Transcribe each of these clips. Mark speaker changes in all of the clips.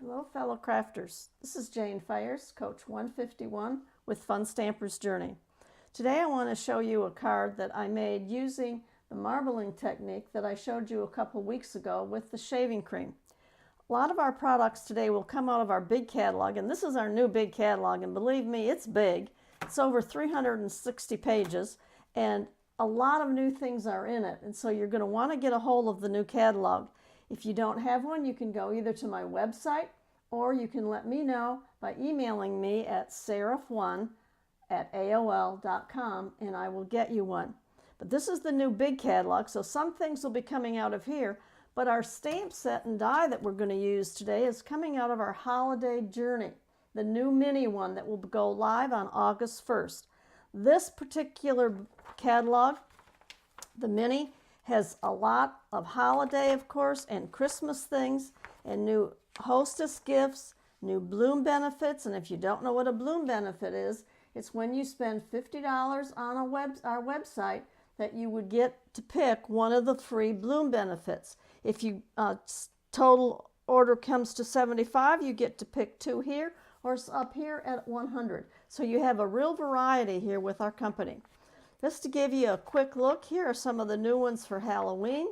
Speaker 1: Hello fellow crafters, this is Jane Fires, Coach 151 with Fun Stamper's Journey. Today I want to show you a card that I made using the marbling technique that I showed you a couple weeks ago with the shaving cream. A lot of our products today will come out of our big catalog, and this is our new big catalog, and believe me, it's big. It's over 360 pages, and a lot of new things are in it, and so you're going to want to get a hold of the new catalog. If you don't have one, you can go either to my website or you can let me know by emailing me at seraph1@aol.com and I will get you one. But this is the new big catalog, so some things will be coming out of here, but our stamp set and die that we're going to use today is coming out of our holiday journey, the new mini one that will go live on August 1st. This particular catalog, the mini, has a lot of holiday, of course, and Christmas things, and new hostess gifts, new bloom benefits. And if you don't know what a bloom benefit is, it's when you spend $50 on our website that you would get to pick one of the free bloom benefits. If you total order comes to $75, you get to pick two here, or up here at $100. So you have a real variety here with our company. Just to give you a quick look, here are some of the new ones for Halloween.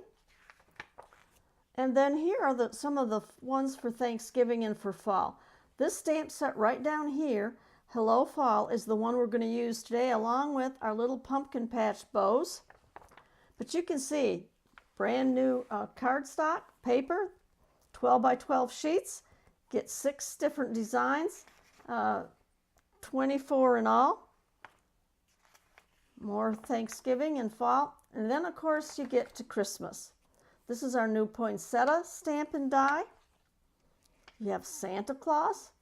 Speaker 1: And then here are some of the ones for Thanksgiving and for fall. This stamp set right down here, Hello Fall, is the one we're going to use today along with our little pumpkin patch bows. But you can see brand new cardstock paper, 12 by 12 sheets. Get 6 different designs, 24 in all. More Thanksgiving and fall, and then of course you get to Christmas. This is our new poinsettia stamp and die. You have Santa Claus,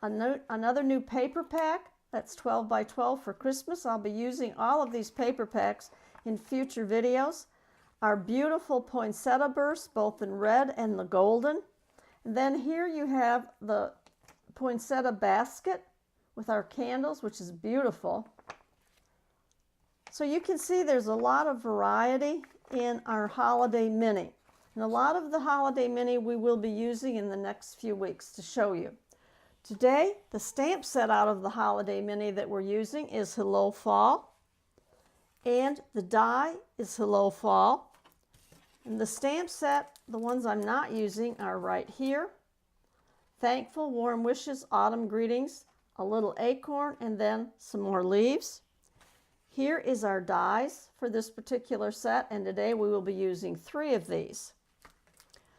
Speaker 1: another new paper pack that's 12 by 12 for Christmas. I'll be using all of these paper packs in future videos. Our beautiful poinsettia burst, both in red and the golden. And then here you have the poinsettia basket with our candles, which is beautiful. So you can see there's a lot of variety in our holiday mini. And a lot of the holiday mini we will be using in the next few weeks to show you. Today, the stamp set out of the holiday mini that we're using is Hello Fall. And the die is Hello Fall. And the stamp set, the ones I'm not using, are right here. Thankful, Warm Wishes, Autumn Greetings, a little acorn, and then some more leaves. Here is our dies for this particular set, and today we will be using 3 of these.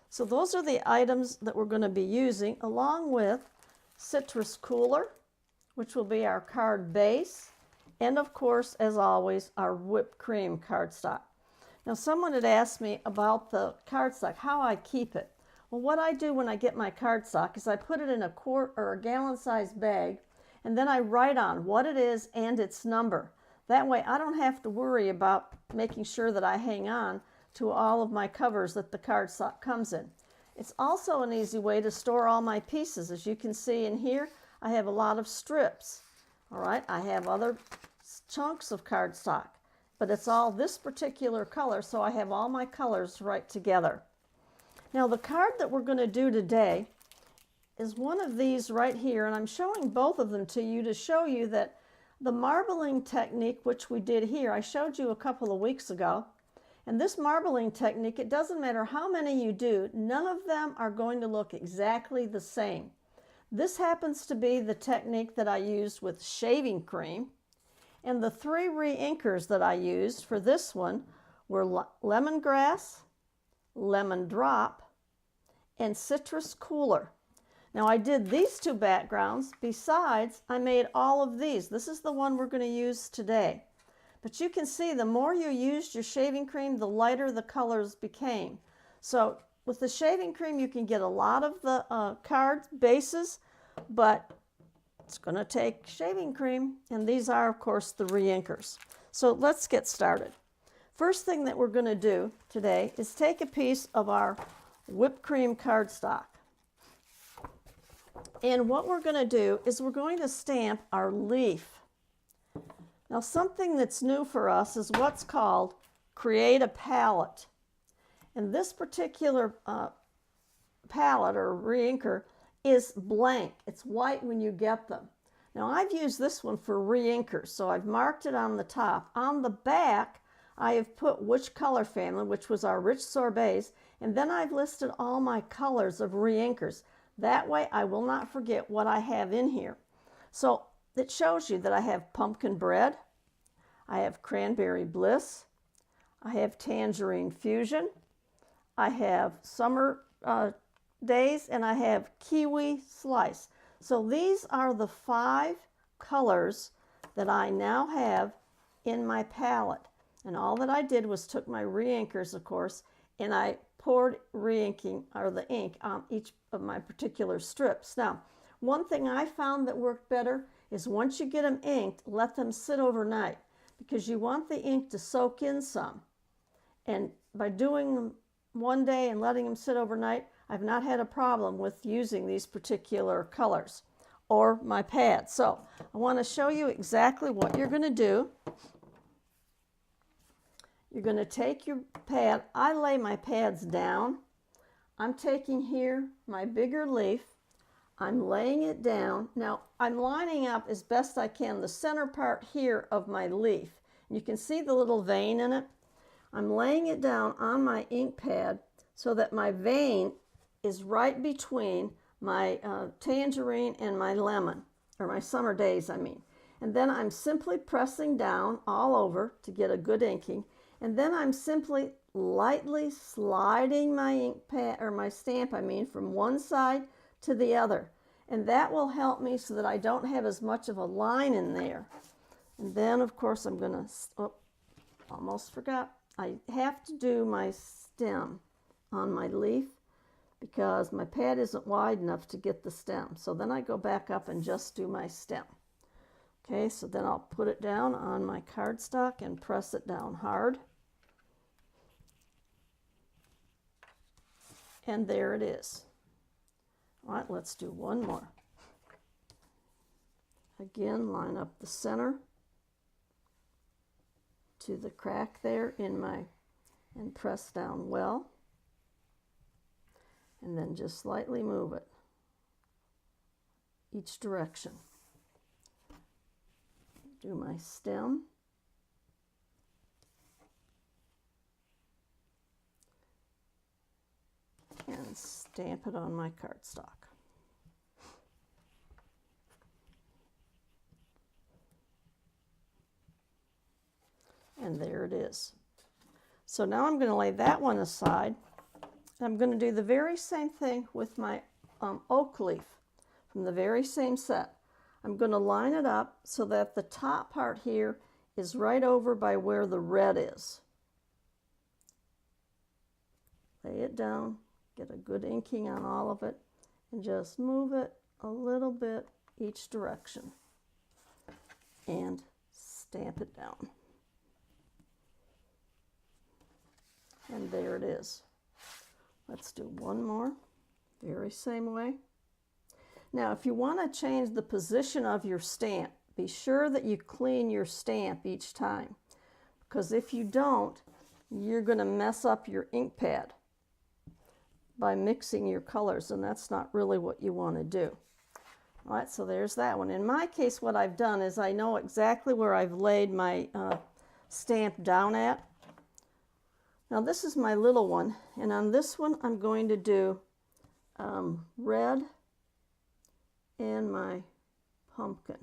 Speaker 1: So those are the items that we're going to be using, along with Citrus Cooler, which will be our card base, and of course, as always, our whipped cream cardstock. Now, someone had asked me about the cardstock, how I keep it. Well, what I do when I get my cardstock is I put it in a quart or a gallon-sized bag, and then I write on what it is and its number. That way I don't have to worry about making sure that I hang on to all of my covers that the cardstock comes in. It's also an easy way to store all my pieces. As you can see in here, I have a lot of strips. All right, I have other chunks of cardstock, but it's all this particular color, so I have all my colors right together. Now the card that we're going to do today is one of these right here, and I'm showing both of them to you to show you that the marbling technique, which we did here, I showed you a couple of weeks ago. And this marbling technique, it doesn't matter how many you do, none of them are going to look exactly the same. This happens to be the technique that I used with shaving cream. And the 3 re-inkers that I used for this one were lemongrass, lemon drop, and citrus cooler. Now I did these 2 backgrounds, besides I made all of these. This is the one we're going to use today. But you can see the more you used your shaving cream, the lighter the colors became. So with the shaving cream you can get a lot of the card bases, but it's going to take shaving cream, and these are of course the re-inkers. So let's get started. First thing that we're going to do today is take a piece of our whipped cream cardstock. And what we're going to do is we're going to stamp our leaf. Now something that's new for us is what's called Create a Palette. And this particular palette or re-inker is blank. It's white when you get them. Now I've used this one for re-inkers, so I've marked it on the top. On the back, I have put which color family, which was our rich sorbets, and then I've listed all my colors of re-inkers. That way I will not forget what I have in here. So it shows you that I have pumpkin bread, I have cranberry bliss, I have tangerine fusion, I have summer days, and I have kiwi slice. So these are the 5 colors that I now have in my palette. And all that I did was took my re-inkers, of course, and I poured re-inking, or the ink, on each of my particular strips. Now, one thing I found that worked better is once you get them inked, let them sit overnight, because you want the ink to soak in some. And by doing them one day and letting them sit overnight, I've not had a problem with using these particular colors or my pad. So I want to show you exactly what you're going to do. You're going to take your pad. I lay my pads down. I'm taking here my bigger leaf. I'm laying it down. Now I'm lining up as best I can the center part here of my leaf. You can see the little vein in it. I'm laying it down on my ink pad so that my vein is right between my tangerine and my lemon, or my summer days, I mean. And then I'm simply pressing down all over to get a good inking. And then I'm simply lightly sliding my ink pad, or my stamp, I mean, from one side to the other. And that will help me so that I don't have as much of a line in there. And then, of course, I'm going to, oh, almost forgot. I have to do my stem on my leaf because my pad isn't wide enough to get the stem. So then I go back up and just do my stem. Okay, so then I'll put it down on my cardstock and press it down hard. And there it is. All right, let's do one more. Again, line up the center to the crack there in my, and press down well. And then just slightly move it each direction. Do my stem. And stamp it on my cardstock. And there it is. So now I'm going to lay that one aside. I'm going to do the very same thing with my oak leaf from the very same set. I'm going to line it up so that the top part here is right over by where the red is. Lay it down, get a good inking on all of it, and just move it a little bit each direction and stamp it down. And there it is. Let's do one more, very same way. Now, if you want to change the position of your stamp, be sure that you clean your stamp each time, because if you don't, you're going to mess up your ink pad by mixing your colors, and that's not really what you want to do. All right, so there's that one. In my case, what I've done is I know exactly where I've laid my stamp down at. Now this is my little one, and on this one I'm going to do red and my pumpkin.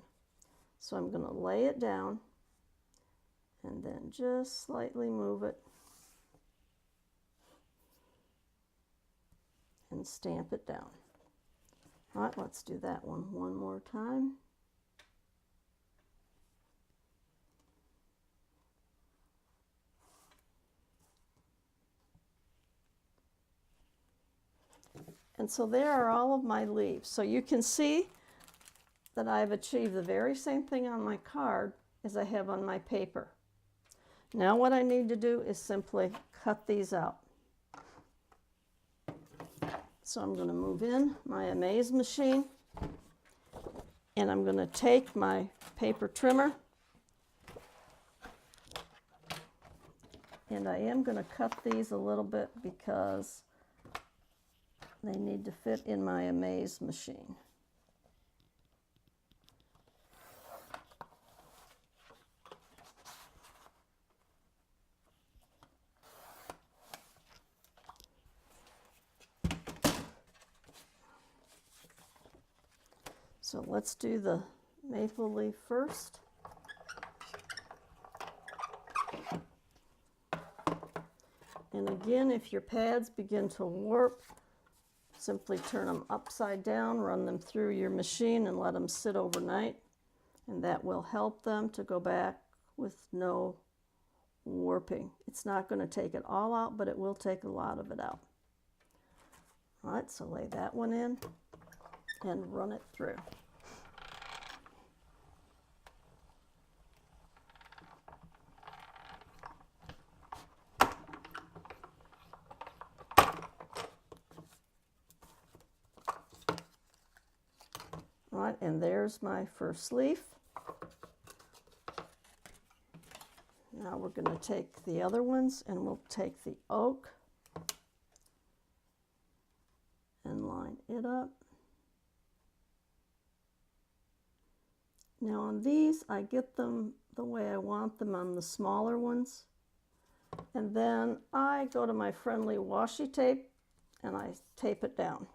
Speaker 1: So I'm going to lay it down and then just slightly move it and stamp it down. All right, let's do that one more time. And so there are all of my leaves. So you can see that I've achieved the very same thing on my card as I have on my paper. Now what I need to do is simply cut these out. So I'm going to move in my Amaze machine, and I'm going to take my paper trimmer, and I am going to cut these a little bit because They need to fit in my Amaze machine. So let's do the maple leaf first. And again, if your pads begin to warp, simply turn them upside down, run them through your machine and let them sit overnight. And that will help them to go back with no warping. It's not going to take it all out, but it will take a lot of it out. All right, so lay that one in and run it through. All right, and there's my first leaf. Now we're going to take the other ones and we'll take the oak and line it up. Now on these, I get them the way I want them on the smaller ones. And then I go to my friendly washi tape and I tape it down.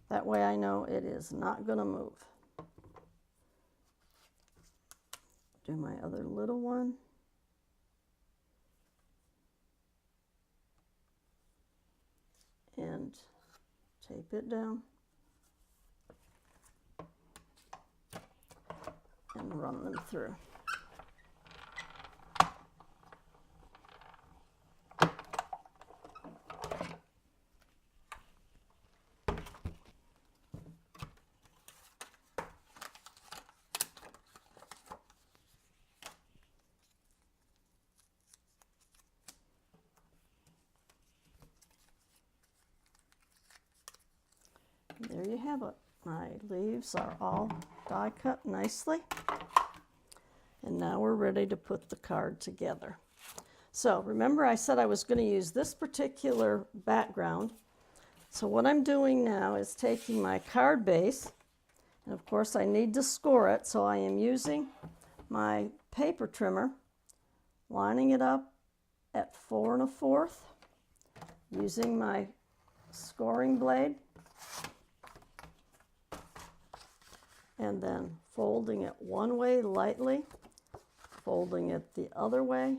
Speaker 1: That way I know it is not going to move. Do my other little one. And tape it down. And run them through. There you have it. My leaves are all die cut nicely. And now we're ready to put the card together. So remember I said I was going to use this particular background. So what I'm doing now is taking my card base, and of course I need to score it, so I am using my paper trimmer, lining it up at 4 1/4, using my scoring blade, and then folding it one way lightly, folding it the other way,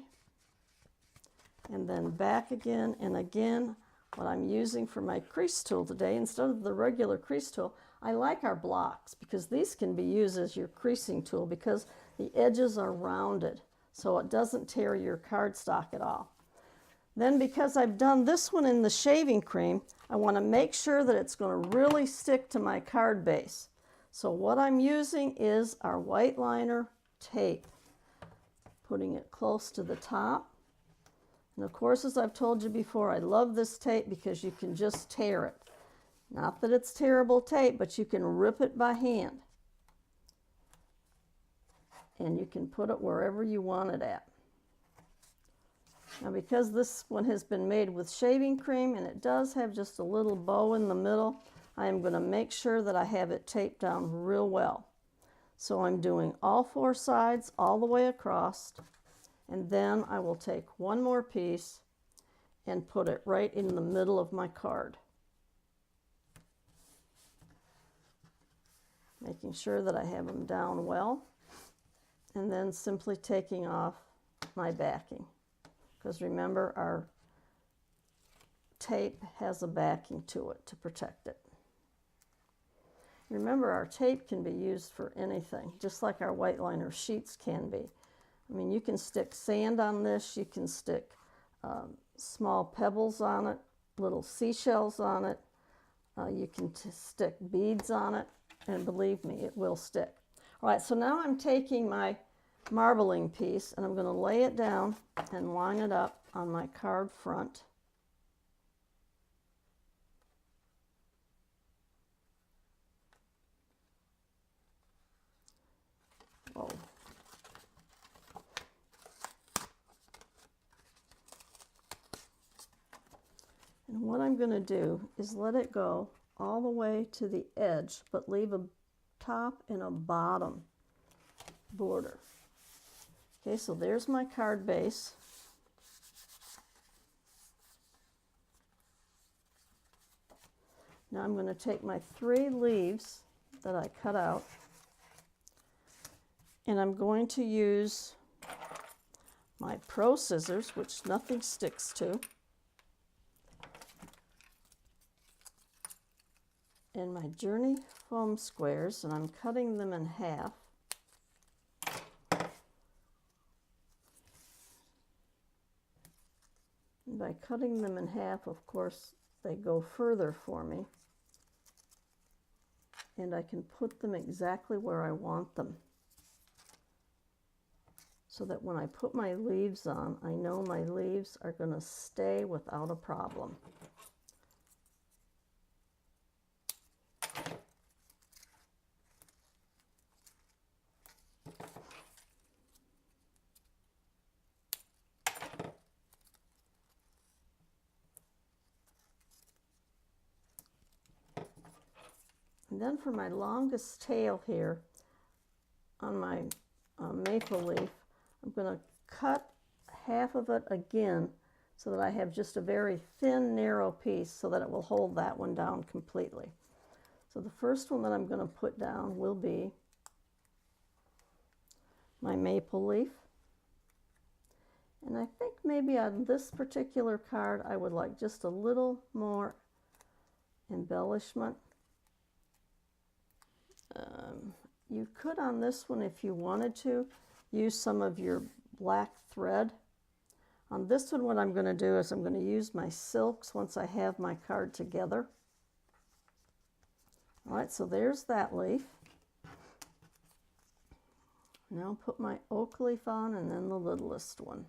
Speaker 1: and then back again. And again, what I'm using for my crease tool today, instead of the regular crease tool, I like our blocks because these can be used as your creasing tool because the edges are rounded, so it doesn't tear your cardstock at all. Then because I've done this one in the shaving cream, I want to make sure that it's going to really stick to my card base. So what I'm using is our white liner tape, putting it close to the top. And of course, as I've told you before, I love this tape because you can just tear it. Not that it's terrible tape, but you can rip it by hand. And you can put it wherever you want it at. Now because this one has been made with shaving cream and it does have just a little bow in the middle, I am going to make sure that I have it taped down real well. So I'm doing all 4 sides all the way across, and then I will take one more piece and put it right in the middle of my card. Making sure that I have them down well, and then simply taking off my backing. Because remember, our tape has a backing to it to protect it. Remember, our tape can be used for anything, just like our white liner sheets can be. I mean, you can stick sand on this, you can stick small pebbles on it, little seashells on it, you can stick beads on it, and believe me, it will stick. All right, so now I'm taking my marbling piece and I'm going to lay it down and line it up on my card front. Oh. And what I'm going to do is let it go all the way to the edge, but leave a top and a bottom border. Okay, so there's my card base. Now I'm going to take my 3 leaves that I cut out, and I'm going to use my Pro Scissors, which nothing sticks to, and my Journey foam squares, and I'm cutting them in half. And by cutting them in half, of course, they go further for me, and I can put them exactly where I want them, so that when I put my leaves on, I know my leaves are going to stay without a problem. And then for my longest tail here on my maple leaf, I'm going to cut half of it again so that I have just a very thin, narrow piece so that it will hold that one down completely. So the first one that I'm going to put down will be my maple leaf. And I think maybe on this particular card I would like just a little more embellishment. You could on this one, if you wanted to, use some of your black thread. On this one, what I'm going to do is I'm going to use my silks once I have my card together. All right, so there's that leaf. Now put my oak leaf on, and then the littlest one.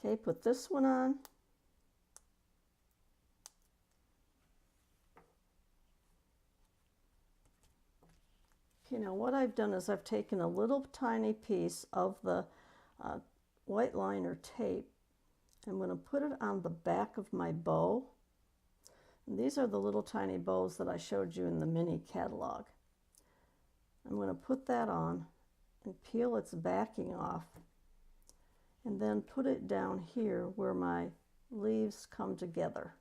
Speaker 1: Okay, put this one on. Okay, now what I've done is I've taken a little tiny piece of the white liner tape. I'm going to put it on the back of my bow. And these are the little tiny bows that I showed you in the mini catalog. I'm going to put that on and peel its backing off, and then put it down here where my leaves come together.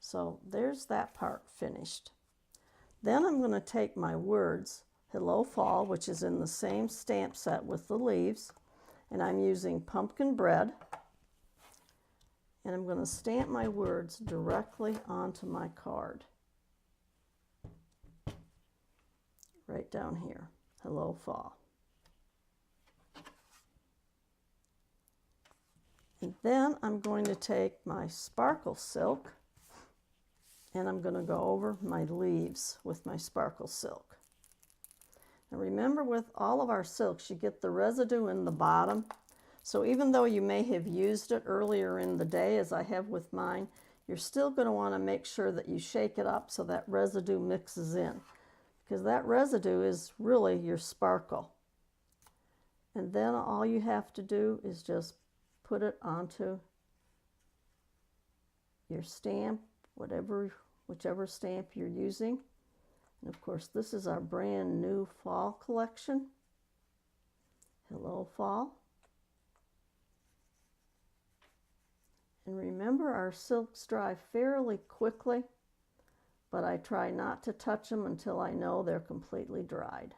Speaker 1: So there's that part finished. Then I'm going to take my words, Hello Fall, which is in the same stamp set with the leaves, and I'm using pumpkin bread, and I'm going to stamp my words directly onto my card. Right down here, Hello Fall. And then I'm going to take my sparkle silk, and I'm going to go over my leaves with my sparkle silk. Now remember, with all of our silks, you get the residue in the bottom. So even though you may have used it earlier in the day, as I have with mine, you're still going to want to make sure that you shake it up so that residue mixes in, because that residue is really your sparkle. And then all you have to do is just put it onto your stamp, whichever stamp you're using. And of course, this is our brand new fall collection. Hello Fall. And remember, our silks dry fairly quickly, but I try not to touch them until I know they're completely dried.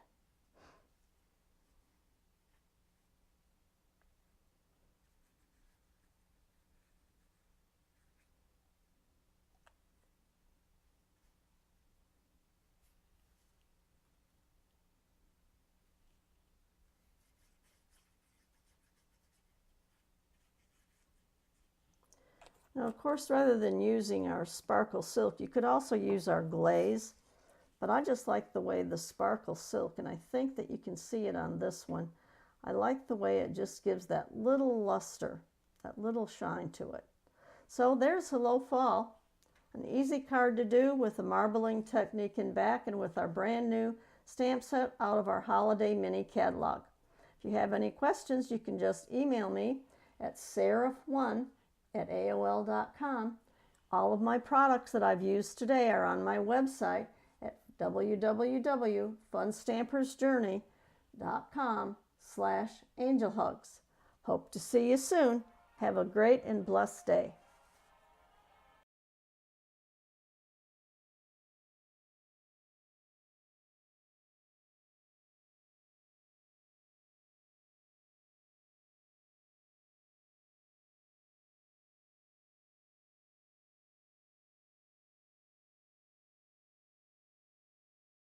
Speaker 1: Now, of course, rather than using our sparkle silk, you could also use our glaze. But I just like the way the sparkle silk, and I think that you can see it on this one. I like the way it just gives that little luster, that little shine to it. So there's Hello Fall, an easy card to do with a marbling technique in back and with our brand new stamp set out of our holiday mini catalog. If you have any questions, you can just email me at serif1@aol.com. All of my products that I've used today are on my website at www.funstampersjourney.com/angelhugs. Hope to see you soon. Have a great and blessed day.